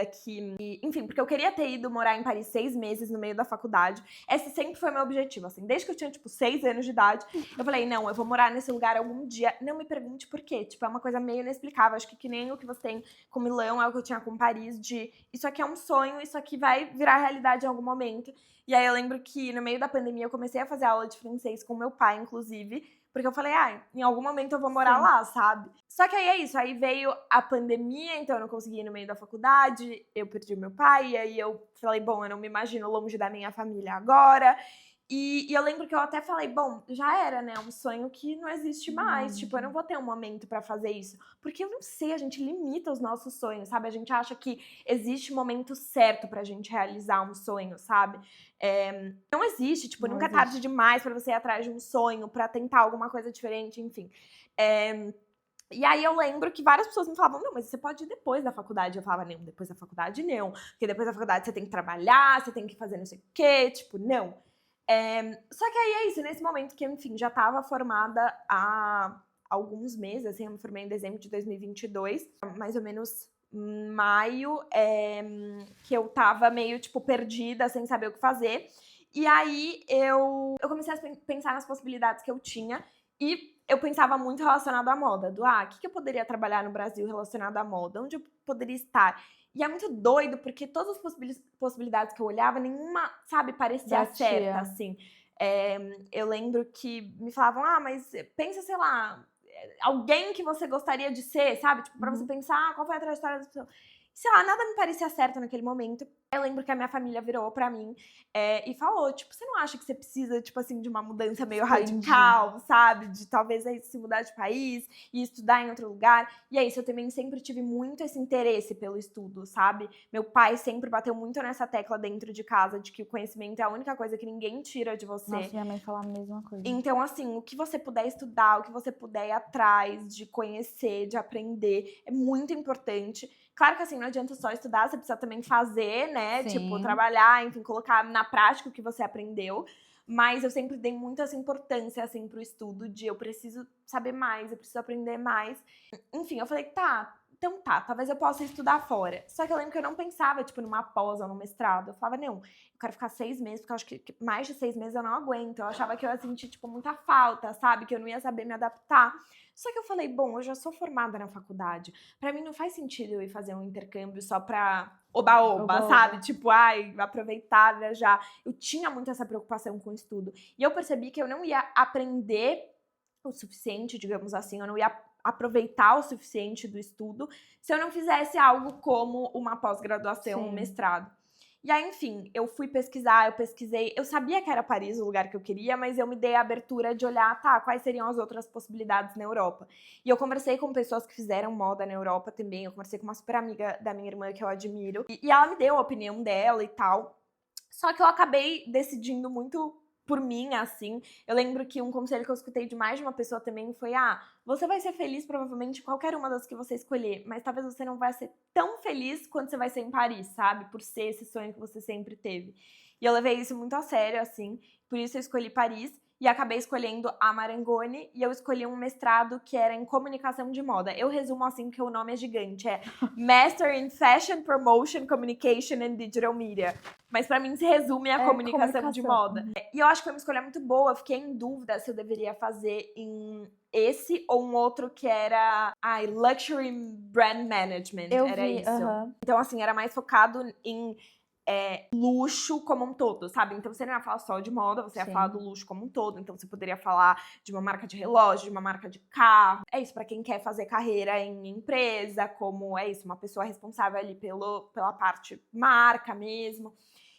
enfim, porque eu queria ter ido morar em Paris 6 meses no meio da faculdade. Esse sempre foi meu objetivo, assim, desde que eu tinha, tipo, 6 anos de idade, eu falei, não, eu vou morar nesse lugar algum dia. Não me pergunte por quê, tipo, é uma coisa meio inexplicável. Acho que nem o que você tem com Milão é o que eu tinha com Paris, de isso aqui é um sonho, isso aqui vai virar realidade em algum momento. E aí eu lembro que no meio da pandemia eu comecei a fazer aula de francês com meu pai, inclusive, porque eu falei, em algum momento eu vou morar lá, sabe? Só que aí é isso, aí veio a pandemia, então eu não consegui ir no meio da faculdade, eu perdi meu pai, e aí eu falei, bom, eu não me imagino longe da minha família agora. E eu lembro que eu até falei, bom, já era, né? Um sonho que não existe mais. Tipo, eu não vou ter um momento pra fazer isso. Porque eu não sei, a gente limita os nossos sonhos, sabe? A gente acha que existe um momento certo pra gente realizar um sonho, sabe? Não existe, tipo, nunca é tarde demais pra você ir atrás de um sonho, pra tentar alguma coisa diferente, enfim. E aí eu lembro que várias pessoas me falavam, não, mas você pode ir depois da faculdade. Eu falava, não, depois da faculdade não. Porque depois da faculdade você tem que trabalhar, você tem que fazer não sei o quê. Tipo, não. Só que aí é isso, nesse momento que, enfim, já estava formada há alguns meses, assim, eu me formei em dezembro de 2022, mais ou menos maio, que eu tava meio, tipo, perdida, sem saber o que fazer. E aí eu comecei a pensar nas possibilidades que eu tinha e eu pensava muito relacionado à moda, o que eu poderia trabalhar no Brasil relacionado à moda, onde eu poderia estar. E é muito doido, porque todas as possibilidades que eu olhava, nenhuma, sabe, parecia certa, assim. Eu lembro que me falavam, mas pensa, sei lá, alguém que você gostaria de ser, sabe? Tipo, pra você pensar qual foi a trajetória das pessoas. Sei lá, nada me parecia certo naquele momento. Eu lembro que a minha família virou pra mim e falou, tipo, você não acha que você precisa, tipo assim, de uma mudança meio radical, sabe? De talvez se mudar de país e estudar em outro lugar. E é isso, eu também sempre tive muito esse interesse pelo estudo, sabe? Meu pai sempre bateu muito nessa tecla dentro de casa, de que o conhecimento é a única coisa que ninguém tira de você. Nossa, minha mãe fala a mesma coisa. Então, assim, o que você puder estudar, o que você puder ir atrás, de conhecer, de aprender, é muito importante. Claro que, assim, não adianta só estudar, você precisa também fazer, né? Sim. Tipo, trabalhar, enfim, colocar na prática o que você aprendeu. Mas eu sempre dei muito essa importância, assim, pro estudo, de eu preciso saber mais, eu preciso aprender mais. Enfim, eu falei, então talvez eu possa estudar fora. Só que eu lembro que eu não pensava, tipo, numa pós ou num mestrado. Eu falava, não, eu quero ficar 6 meses, porque eu acho que mais de 6 meses eu não aguento. Eu achava que eu ia sentir, tipo, muita falta, sabe? Que eu não ia saber me adaptar. Só que eu falei, bom, eu já sou formada na faculdade. Pra mim não faz sentido eu ir fazer um intercâmbio só pra oba-oba, sabe? Tipo, aproveitar, viajar. Eu tinha muito essa preocupação com o estudo. E eu percebi que eu não ia aprender o suficiente, digamos assim, eu não ia aproveitar o suficiente do estudo se eu não fizesse algo como uma pós-graduação, um mestrado. E aí, enfim, eu fui pesquisar, eu pesquisei, eu sabia que era Paris o lugar que eu queria, mas eu me dei a abertura de olhar, quais seriam as outras possibilidades na Europa. E eu conversei com pessoas que fizeram moda na Europa também, eu conversei com uma super amiga da minha irmã que eu admiro, e ela me deu a opinião dela e tal. Só que eu acabei decidindo muito por mim, assim. Eu lembro que um conselho que eu escutei de mais de uma pessoa também foi, você vai ser feliz provavelmente qualquer uma das que você escolher, mas talvez você não vai ser tão feliz quanto você vai ser em Paris, sabe? Por ser esse sonho que você sempre teve. E eu levei isso muito a sério, assim, por isso eu escolhi Paris. E acabei escolhendo a Marangoni e eu escolhi um mestrado que era em comunicação de moda. Eu resumo assim porque o nome é gigante, é Master in Fashion Promotion Communication and Digital Media. Mas pra mim se resume a comunicação de moda. E eu acho que foi uma escolha muito boa, eu fiquei em dúvida se eu deveria fazer em esse ou um outro que era Luxury Brand Management, era isso. Então assim, era mais focado em luxo como um todo, sabe? Então você não ia falar só de moda, você ia falar do luxo como um todo. Então você poderia falar de uma marca de relógio, de uma marca de carro. É isso, pra quem quer fazer carreira em empresa, como é isso, uma pessoa responsável ali pela parte marca mesmo.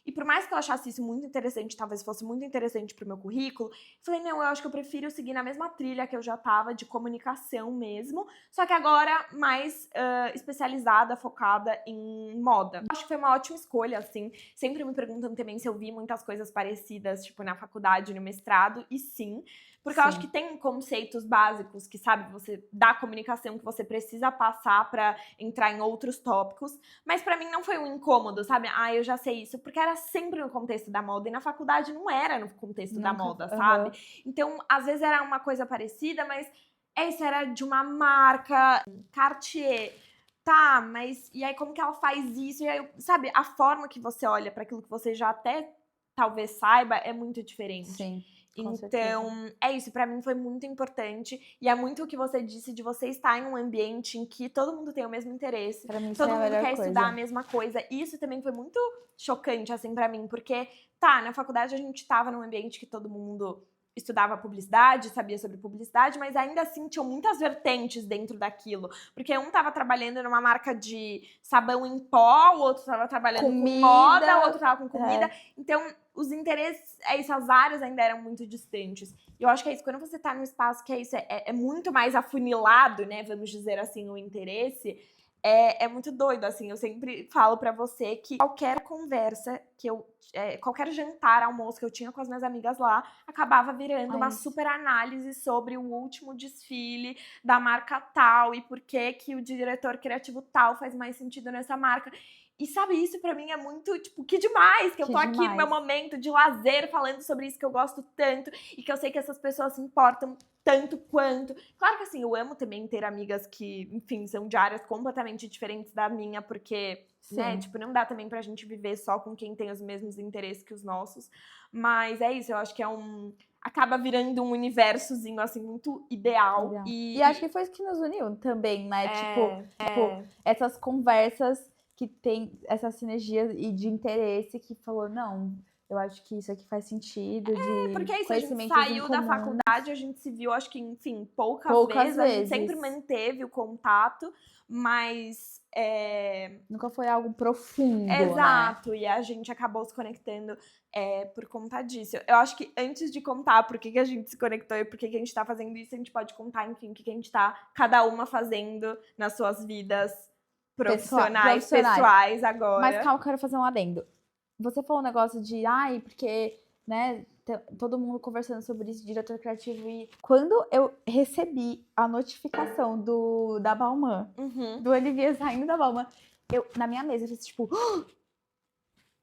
E por mais que eu achasse isso muito interessante, talvez fosse muito interessante pro meu currículo, falei, não, eu acho que eu prefiro seguir na mesma trilha que eu já tava, de comunicação mesmo, só que agora mais especializada, focada em moda. Acho que foi uma ótima escolha, assim. Sempre me perguntam também se eu vi muitas coisas parecidas, tipo, na faculdade, no mestrado, e sim. Porque eu acho que tem conceitos básicos que, sabe, você da comunicação que você precisa passar pra entrar em outros tópicos. Mas pra mim não foi um incômodo, sabe? Eu já sei isso. Porque era sempre no contexto da moda. E na faculdade não era no contexto da moda, sabe? Então, às vezes era uma coisa parecida, mas esse era de uma marca, Cartier. Tá, mas e aí como que ela faz isso? E aí, sabe, a forma que você olha para aquilo que você já até talvez saiba é muito diferente. Sim. Então, é isso, pra mim foi muito importante. E é muito o que você disse de você estar em um ambiente em que todo mundo tem o mesmo interesse. Pra mim, isso todo é a mundo melhor quer coisa. estudar a mesma coisa. E isso também foi muito chocante, assim, pra mim. Porque, tá, na faculdade a gente tava num ambiente que todo mundo estudava publicidade, sabia sobre publicidade, mas ainda assim tinham muitas vertentes dentro daquilo. Porque um tava trabalhando numa marca de sabão em pó, o outro tava trabalhando com moda, o outro tava com comida. Então, os interesses, essas áreas ainda eram muito distantes. E eu acho que é isso, quando você tá num espaço que é isso, é muito mais afunilado, né, vamos dizer assim, o interesse, é muito doido, assim. Eu sempre falo pra você que qualquer conversa que qualquer jantar, almoço que eu tinha com as minhas amigas lá, acabava virando uma super análise sobre o último desfile da marca tal e por que o diretor criativo tal faz mais sentido nessa marca. E sabe, isso pra mim é muito, tipo, que demais, que eu tô aqui no meu momento de lazer falando sobre isso que eu gosto tanto e que eu sei que essas pessoas se importam tanto quanto. Claro que assim, eu amo também ter amigas que, enfim, são de áreas completamente diferentes da minha, porque, né, tipo, não dá também pra gente viver só com quem tem os mesmos interesses que os nossos. Mas é isso, eu acho que acaba virando um universozinho, assim, muito ideal. E acho que foi isso que nos uniu também, né? Tipo, essas conversas que tem essa sinergia e de interesse que falou, não, eu acho que isso aqui faz sentido. Porque é isso, a gente saiu da faculdade, a gente se viu, acho que, enfim, poucas vezes. A gente sempre manteve o contato, mas nunca foi algo profundo, exato, né? E a gente acabou se conectando por conta disso. Eu acho que antes de contar por que a gente se conectou e por que a gente tá fazendo isso, a gente pode contar, enfim, o que a gente tá, cada uma fazendo nas suas vidas profissionais, pessoais agora. Mas calma, eu quero fazer um adendo. Você falou um negócio de, porque, né, todo mundo conversando sobre isso, diretor criativo, e quando eu recebi a notificação da Balmain, do Olivier saindo da Balmain, na minha mesa, eu fiz tipo,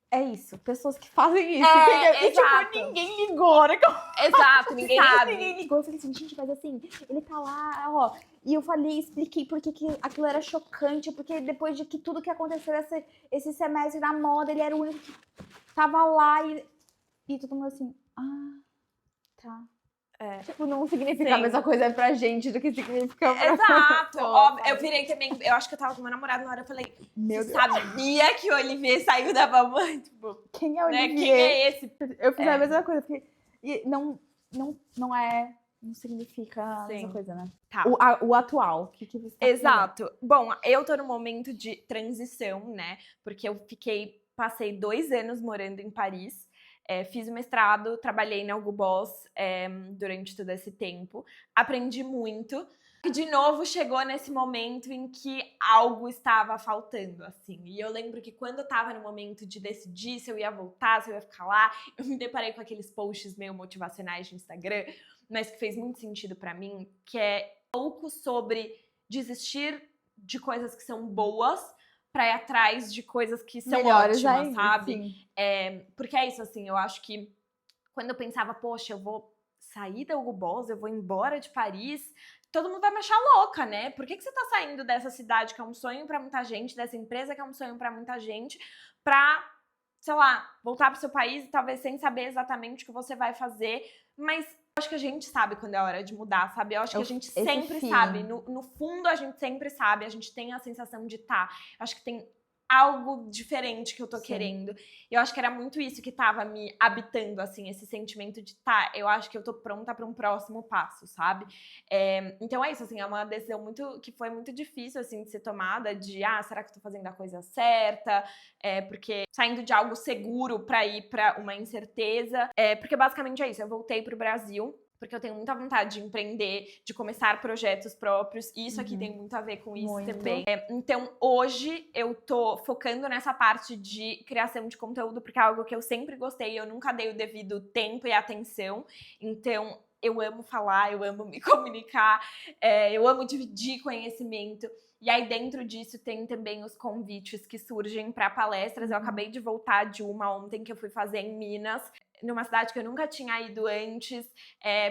é isso, pessoas que fazem isso, entendeu? E tipo, ninguém ligou, né? Exato, ninguém sabe. Ninguém ligou. Eu falei assim, gente, mas assim, ele tá lá, ó. E eu falei, expliquei por que aquilo era chocante, porque depois de tudo que aconteceu esse semestre na moda, ele era o único que tava lá e todo mundo assim, tá. Tipo, não significa a mesma coisa pra gente do que significa pra exato, óbvio. Eu virei também, eu acho que eu tava com meu namorado na hora, eu falei, meu Deus, sabia que o Olivier saiu da Balmain? Tipo, quem é o Olivier? Quem é esse? Eu fiz a mesma coisa, porque não significa a mesma coisa, né? Tá. O atual, o que você tá exato. Bom, eu tô no momento de transição, né? Porque eu passei 2 anos morando em Paris. Fiz o mestrado, trabalhei na Hugo Boss durante todo esse tempo. Aprendi muito. E, de novo, chegou nesse momento em que algo estava faltando, assim. E eu lembro que quando eu tava no momento de decidir se eu ia voltar, se eu ia ficar lá, eu me deparei com aqueles posts meio motivacionais de Instagram, mas que fez muito sentido pra mim, que é pouco sobre desistir de coisas que são boas pra ir atrás de coisas que são melhores ótimas, ainda, sabe? Porque é isso, assim, eu acho que quando eu pensava, poxa, eu vou sair da Hugo Boss, eu vou embora de Paris, todo mundo vai me achar louca, né? Por que você tá saindo dessa cidade que é um sonho pra muita gente, dessa empresa que é um sonho pra muita gente, pra, sei lá, voltar pro seu país e talvez sem saber exatamente o que você vai fazer, mas eu acho que a gente sabe quando é hora de mudar, sabe? Eu acho que a gente sempre sabe, no fundo a gente sempre sabe, a gente tem a sensação de eu acho que tem algo diferente que eu tô querendo. E eu acho que era muito isso que tava me habitando, assim, esse sentimento de eu acho que eu tô pronta pra um próximo passo, sabe? Então é isso, assim, é uma decisão que foi muito difícil, assim, de ser tomada, de, será que eu tô fazendo a coisa certa? Porque saindo de algo seguro pra ir pra uma incerteza. Porque basicamente é isso, eu voltei pro Brasil, porque eu tenho muita vontade de empreender, de começar projetos próprios, e isso aqui tem muito a ver com isso também. Então, hoje, eu tô focando nessa parte de criação de conteúdo, porque é algo que eu sempre gostei, eu nunca dei o devido tempo e atenção, então eu amo falar, eu amo me comunicar, eu amo dividir conhecimento. E aí, dentro disso, tem também os convites que surgem para palestras. Eu acabei de voltar de uma ontem que eu fui fazer em Minas, numa cidade que eu nunca tinha ido antes,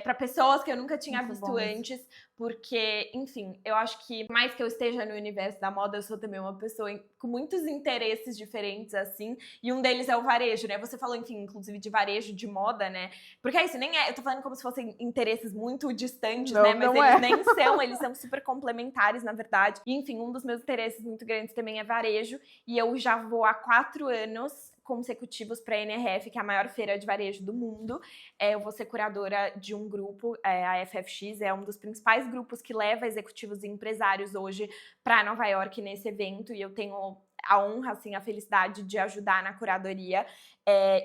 para pessoas que eu nunca tinha visto antes, porque, enfim, eu acho que, por mais que eu esteja no universo da moda, eu sou também uma pessoa com muitos interesses diferentes, assim, e um deles é o varejo, né? Você falou, enfim, inclusive de varejo, de moda, né? Porque é isso, nem é, eu tô falando como se fossem interesses muito distantes, né? Mas eles nem são, eles são super complementares, na verdade. E, enfim, um dos meus interesses muito grandes também é varejo, e eu já vou há 4 anos consecutivos para a NRF, que é a maior feira de varejo do mundo. Eu vou ser curadora de um grupo, a FFX, é um dos principais grupos que leva executivos e empresários hoje para Nova York nesse evento, e eu tenho a honra, assim, a felicidade de ajudar na curadoria.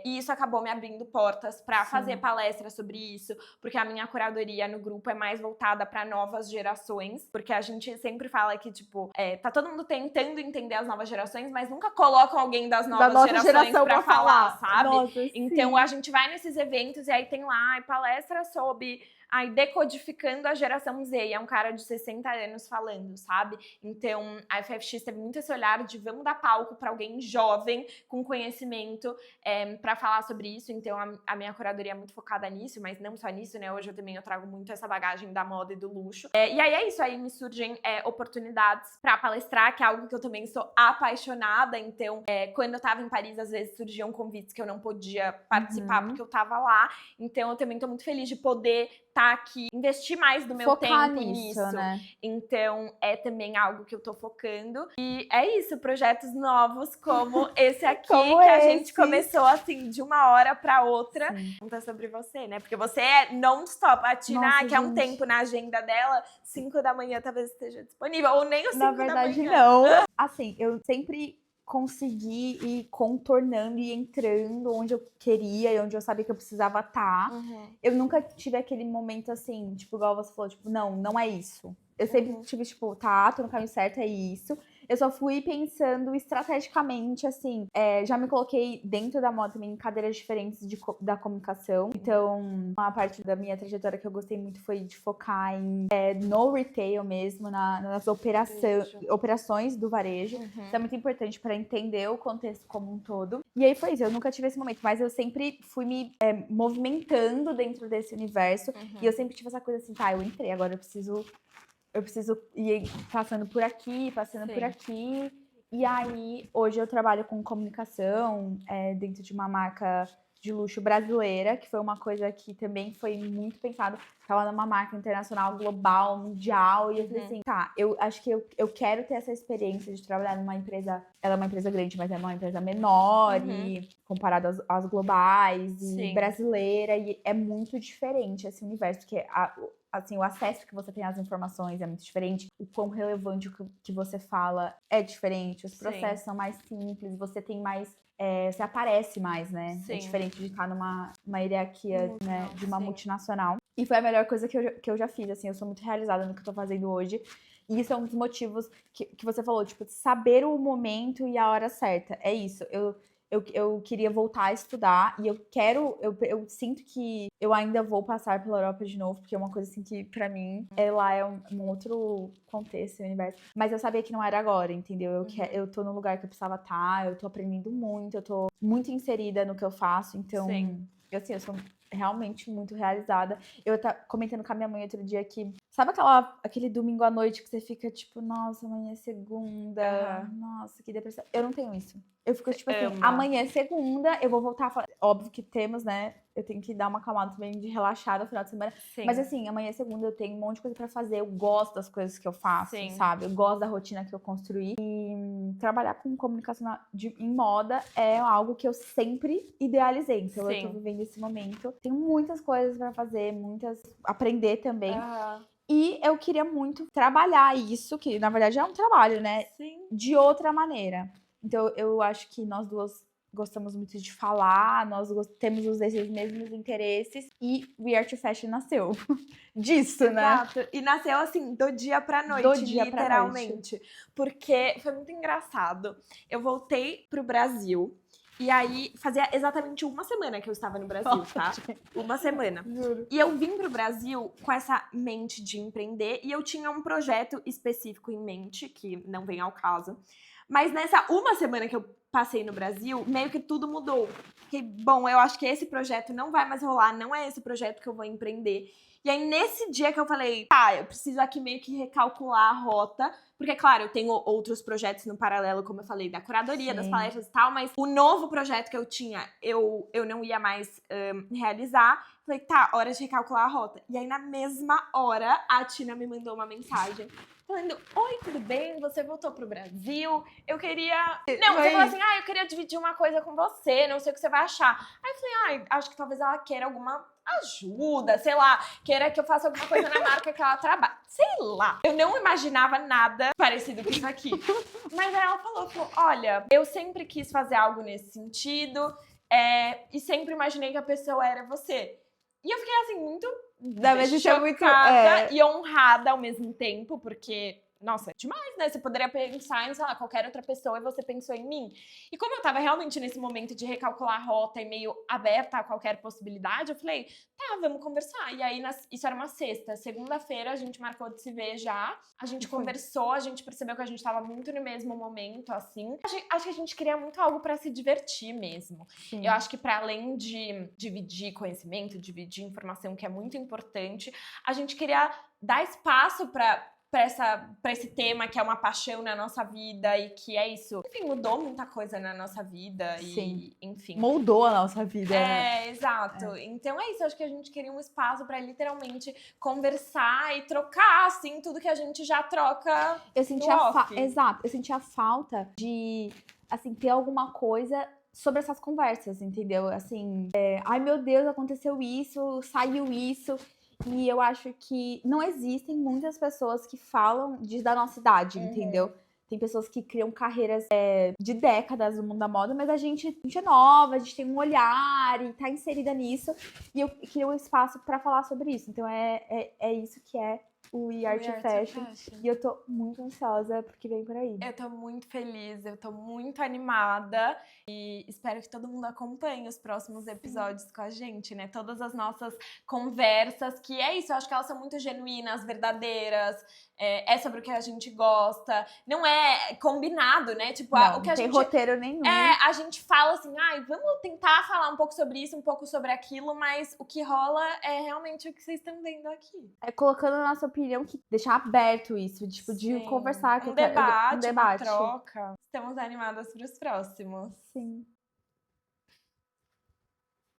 E isso acabou me abrindo portas para fazer palestras sobre isso, porque a minha curadoria no grupo é mais voltada para novas gerações, porque a gente sempre fala que, tipo, tá todo mundo tentando entender as novas gerações, mas nunca colocam alguém das novas gerações para falar, sabe? Nossa, então a gente vai nesses eventos e aí tem lá palestra sobre decodificando a geração Z, e é um cara de 60 anos falando, sabe? Então, a FFX teve muito esse olhar de vamos dar palco para alguém jovem, com conhecimento, para falar sobre isso. Então, a minha curadoria é muito focada nisso, mas não só nisso, né? Hoje eu trago muito essa bagagem da moda e do luxo. E aí é isso, aí me surgem oportunidades para palestrar, que é algo que eu também sou apaixonada. Então, quando eu tava em Paris, às vezes surgiam convites que eu não podia participar porque eu tava lá. Então, eu também tô muito feliz de poder estar aqui, investir mais do meu Focar tempo nisso, nisso. né? Então, é também algo que eu tô focando. E é isso, projetos novos como esse aqui, Como que a esse. gente começou assim, de uma hora pra outra. Conta sobre você, né? Porque você é non-stop. A Tina, que é um tempo na agenda dela, 5 da manhã talvez esteja disponível. Ou nem os 5 da manhã. Na verdade, não. Assim, eu sempre consegui ir contornando e entrando onde eu queria e onde eu sabia que eu precisava estar. Eu nunca tive aquele momento assim, tipo, igual você falou, tipo, não é isso. Eu sempre tive, tipo, tô no caminho certo, é isso. Eu só fui pensando estrategicamente, assim, já me coloquei dentro da moda também em cadeiras diferentes da comunicação. Então, uma parte da minha trajetória que eu gostei muito foi de focar no retail mesmo, nas operações do varejo. Isso é muito importante para entender o contexto como um todo. E aí foi isso, eu nunca tive esse momento, mas eu sempre fui me movimentando dentro desse universo. E eu sempre tive essa coisa assim, eu entrei, agora eu preciso ir passando por aqui, por aqui. E aí, hoje eu trabalho com comunicação dentro de uma marca de luxo brasileira, que foi uma coisa que também foi muito pensado. Tava numa marca internacional, global, mundial. E eu falei assim, eu acho que eu quero ter essa experiência de trabalhar numa empresa. Ela é uma empresa grande, mas é uma empresa menor e comparada às globais e brasileira. E é muito diferente esse universo, porque assim, o acesso que você tem às informações é muito diferente, o quão relevante o que você fala é diferente, os processos são mais simples, você tem mais, você aparece mais, né? É diferente de estar numa hierarquia, né, de uma multinacional. E foi a melhor coisa que eu já fiz, assim, eu sou muito realizada no que eu tô fazendo hoje. E isso é um dos motivos que você falou, tipo, saber o momento e a hora certa. É isso, eu queria voltar a estudar e eu sinto que eu ainda vou passar pela Europa de novo, porque é uma coisa assim que, pra mim, lá é um outro contexto, universo. Mas eu sabia que não era agora, entendeu? Eu tô no lugar que eu precisava estar, eu tô aprendendo muito, eu tô muito inserida no que eu faço, então, eu sou realmente muito realizada. Eu tava comentando com a minha mãe outro dia que, sabe aquele domingo à noite que você fica tipo, nossa, amanhã é segunda, nossa, que depressão. Eu não tenho isso. Eu fico tipo assim, amanhã é segunda, eu vou voltar a falar. Óbvio que temos, né? Eu tenho que dar uma acalmada também de relaxar no final de semana. Mas assim, amanhã é segunda, eu tenho um monte de coisa pra fazer. Eu gosto das coisas que eu faço, sabe? Eu gosto da rotina que eu construí. E trabalhar com comunicação em moda é algo que eu sempre idealizei. Então eu tô vivendo esse momento. Tenho muitas coisas pra fazer, aprender também. E eu queria muito trabalhar isso, que na verdade é um trabalho, né? De outra maneira. Então, eu acho que nós duas gostamos muito de falar, nós temos esses mesmos interesses e We Are to Fashion nasceu disso, né? Exato. E nasceu assim, do dia pra noite, literalmente. Pra noite. Porque foi muito engraçado. Eu voltei pro Brasil E aí, fazia exatamente uma semana que eu estava no Brasil, tá? Uma semana. Juro. E eu vim pro Brasil com essa mente de empreender e eu tinha um projeto específico em mente, que não vem ao caso. Mas nessa uma semana que eu passei no Brasil, meio que tudo mudou. Fiquei, bom, eu acho que esse projeto não vai mais rolar, não é esse projeto que eu vou empreender. E aí, nesse dia que eu falei, tá, eu preciso aqui meio que recalcular a rota, porque, claro, eu tenho outros projetos no paralelo, como eu falei, da curadoria, das palestras e tal, mas o novo projeto que eu tinha, eu não ia mais realizar. Falei, tá, hora de recalcular a rota. E aí, na mesma hora, a Tina me mandou uma mensagem falando, oi, tudo bem? Você voltou pro Brasil? Eu queria... Não, você falou assim, eu queria dividir uma coisa com você, não sei o que você vai achar. Aí eu falei, acho que talvez ela queira alguma ajuda, sei lá, queira que eu faça alguma coisa na marca que ela trabalha. Sei lá. Eu não imaginava nada parecido com isso aqui. Mas aí ela falou, olha, eu sempre quis fazer algo nesse sentido e sempre imaginei que a pessoa era você. E eu fiquei assim, muito chocada e honrada ao mesmo tempo, porque... Nossa, é demais, né? Você poderia pensar em, sei lá, qualquer outra pessoa e você pensou em mim. E como eu tava realmente nesse momento de recalcular a rota e meio aberta a qualquer possibilidade, eu falei, tá, vamos conversar. E aí, isso era uma sexta. Segunda-feira, a gente marcou de se ver já. A gente conversou, a gente percebeu que a gente tava muito no mesmo momento, assim. Acho que a gente queria muito algo pra se divertir mesmo. Sim. Eu acho que pra além de dividir conhecimento, dividir informação, que é muito importante, a gente queria dar espaço pra esse tema que é uma paixão na nossa vida e que é isso. Enfim, mudou muita coisa na nossa vida. Sim. E, enfim. Moldou a nossa vida. Exato. Então é isso, acho que a gente queria um espaço pra literalmente conversar e trocar, assim, tudo que a gente já troca. Eu sentia Exato, eu sentia falta de, assim, ter alguma coisa sobre essas conversas, entendeu? Assim, ai meu Deus, aconteceu isso, saiu isso. E eu acho que não existem muitas pessoas que falam da nossa idade, entendeu? Tem pessoas que criam carreiras de décadas no mundo da moda, mas a gente é nova, a gente tem um olhar e tá inserida nisso. E eu queria um espaço pra falar sobre isso. Então é isso que é o We Art Fashion. E eu tô muito ansiosa porque vem por aí. Eu tô muito feliz, eu tô muito animada e espero que todo mundo acompanhe os próximos episódios com a gente, né? Todas as nossas conversas, que é isso, eu acho que elas são muito genuínas, verdadeiras, é sobre o que a gente gosta, não é combinado, né? Tipo, não, o que a tem gente... roteiro nenhum. A gente fala assim, vamos tentar falar um pouco sobre isso, um pouco sobre aquilo, mas o que rola é realmente o que vocês estão vendo aqui. É colocando a nossa opinião, que deixar aberto isso, tipo, de conversar. Um debate, uma troca. Estamos animadas para os próximos. Sim.